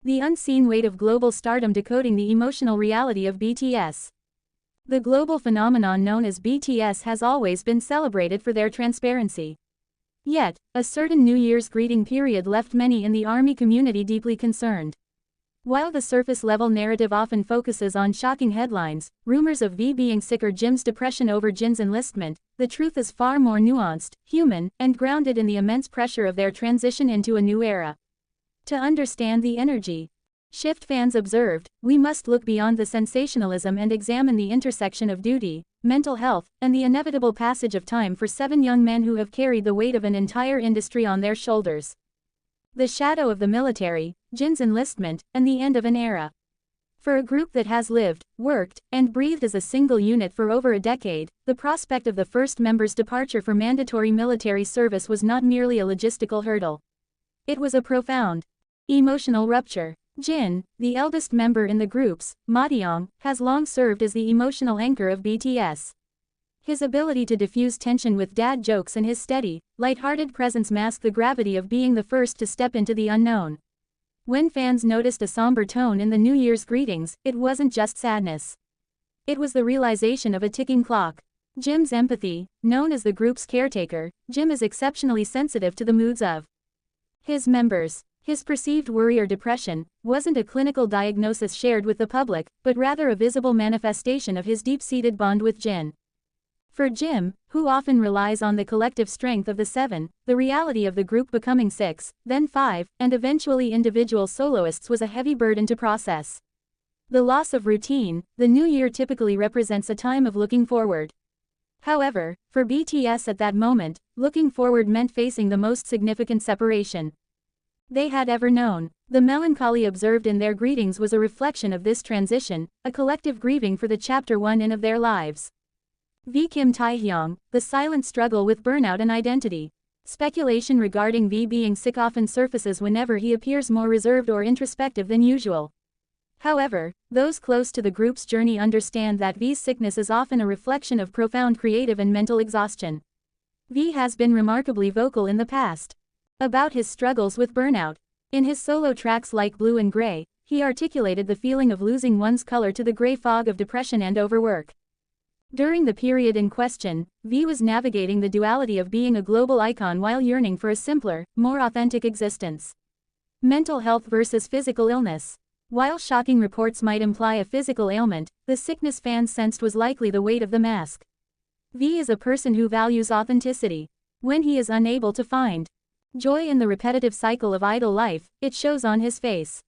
The unseen weight of global stardom decoding the emotional reality of BTS. The global phenomenon known as BTS has always been celebrated for their transparency. Yet, a certain New Year's greeting period left many in the ARMY community deeply concerned. While the surface-level narrative often focuses on shocking headlines, rumors of V being sick or Jim's depression over Jin's enlistment, the truth is far more nuanced, human, and grounded in the immense pressure of their transition into a new era. To understand the energy shift fans observed, we must look beyond the sensationalism and examine the intersection of duty, mental health, and the inevitable passage of time for 7 young men who have carried the weight of an entire industry on their shoulders. The shadow of the military, Jin's enlistment, and the end of an era. For a group that has lived, worked, and breathed as a single unit for over a decade, the prospect of the first member's departure for mandatory military service was not merely a logistical hurdle. It was a profound emotional rupture. Jin, the eldest member in the group's, Matyong, has long served as the emotional anchor of BTS. His ability to diffuse tension with dad jokes and his steady, light-hearted presence mask the gravity of being the first to step into the unknown. When fans noticed a somber tone in the New Year's greetings, it wasn't just sadness. It was the realization of a ticking clock. Jim's empathy, known as the group's caretaker, Jim is exceptionally sensitive to the moods of his members. His perceived worry or depression wasn't a clinical diagnosis shared with the public, but rather a visible manifestation of his deep-seated bond with Jin. For Jim, who often relies on the collective strength of the 7, the reality of the group becoming 6, then 5, and eventually individual soloists was a heavy burden to process. The loss of routine, the new year typically represents a time of looking forward. However, for BTS at that moment, looking forward meant facing the most significant separation they had ever known. The melancholy observed in their greetings was a reflection of this transition, a collective grieving for the chapter 1 in of their lives. V Kim Taehyung, the silent struggle with burnout and identity. Speculation regarding V being sick often surfaces whenever he appears more reserved or introspective than usual. However, those close to the group's journey understand that V's sickness is often a reflection of profound creative and mental exhaustion. V has been remarkably vocal in the past about his struggles with burnout. In his solo tracks like Blue and Gray, he articulated the feeling of losing one's color to the gray fog of depression and overwork. During the period in question, V was navigating the duality of being a global icon while yearning for a simpler, more authentic existence. Mental health versus physical illness. While shocking reports might imply a physical ailment, the sickness fans sensed was likely the weight of the mask. V is a person who values authenticity. When he is unable to find joy in the repetitive cycle of idle life, it shows on his face.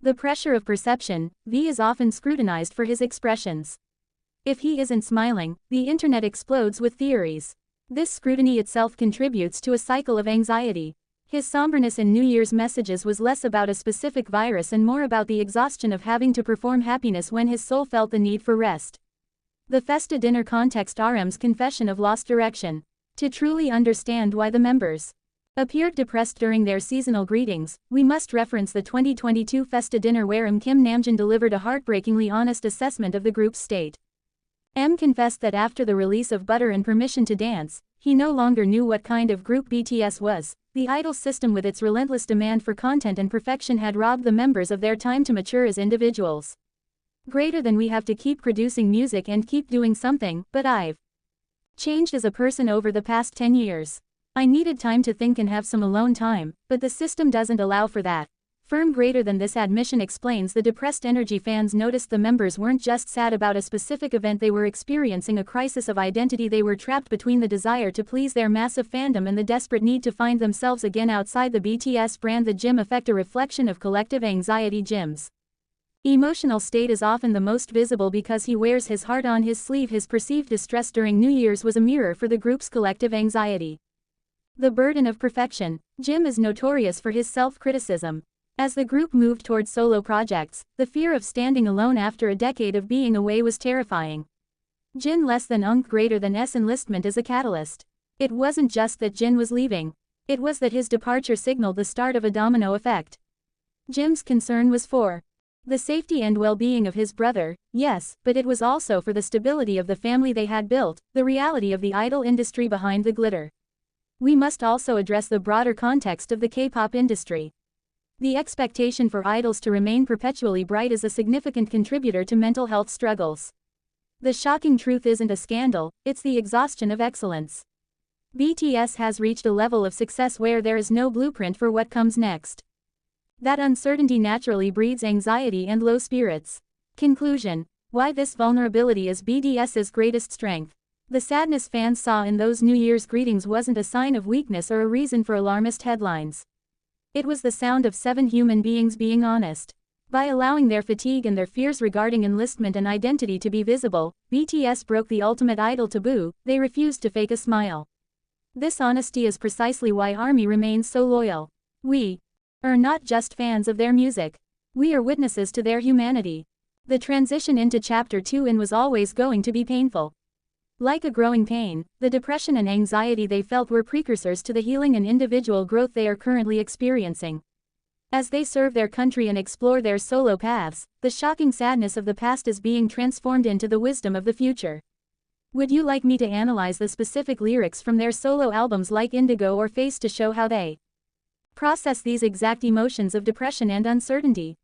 The pressure of perception, V is often scrutinized for his expressions. If he isn't smiling, the internet explodes with theories. This scrutiny itself contributes to a cycle of anxiety. His somberness in New Year's messages was less about a specific virus and more about the exhaustion of having to perform happiness when his soul felt the need for rest. The Festa dinner context RM's confession of lost direction. To truly understand why the members appeared depressed during their seasonal greetings, we must reference the 2022 Festa dinner where Kim Namjoon delivered a heartbreakingly honest assessment of the group's state. M confessed that after the release of Butter and Permission to Dance, he no longer knew what kind of group BTS was. The idol system with its relentless demand for content and perfection had robbed the members of their time to mature as individuals. Greater than we have to keep producing music and keep doing something, but I've changed as a person over the past 10 years. I needed time to think and have some alone time, but the system doesn't allow for that. Firm greater than this admission explains the depressed energy fans noticed the members weren't just sad about a specific event, they were experiencing a crisis of identity. They were trapped between the desire to please their massive fandom and the desperate need to find themselves again outside the BTS brand. The Jim effect, a reflection of collective anxiety. Jim's emotional state is often the most visible because he wears his heart on his sleeve. His perceived distress during New Year's was a mirror for the group's collective anxiety. The burden of perfection. Jim is notorious for his self-criticism. As the group moved towards solo projects, the fear of standing alone after a decade of being away was terrifying. Jin less than greater than S enlistment is a catalyst. It wasn't just that Jin was leaving. It was that his departure signaled the start of a domino effect. Jim's concern was for the safety and well-being of his brother, yes, but it was also for the stability of the family they had built, the reality of the idol industry behind the glitter. We must also address the broader context of the K-pop industry. The expectation for idols to remain perpetually bright is a significant contributor to mental health struggles. The shocking truth isn't a scandal, it's the exhaustion of excellence. BTS has reached a level of success where there is no blueprint for what comes next. That uncertainty naturally breeds anxiety and low spirits. Conclusion: why this vulnerability is BTS's greatest strength. The sadness fans saw in those New Year's greetings wasn't a sign of weakness or a reason for alarmist headlines. It was the sound of 7 human beings being honest. By allowing their fatigue and their fears regarding enlistment and identity to be visible, BTS broke the ultimate idol taboo. They refused to fake a smile. This honesty is precisely why ARMY remains so loyal. We are not just fans of their music. We are witnesses to their humanity. The transition into Chapter 2 was always going to be painful. Like a growing pain, the depression and anxiety they felt were precursors to the healing and individual growth they are currently experiencing. As they serve their country and explore their solo paths, the shocking sadness of the past is being transformed into the wisdom of the future. Would you like me to analyze the specific lyrics from their solo albums like Indigo or Face to show how they process these exact emotions of depression and uncertainty?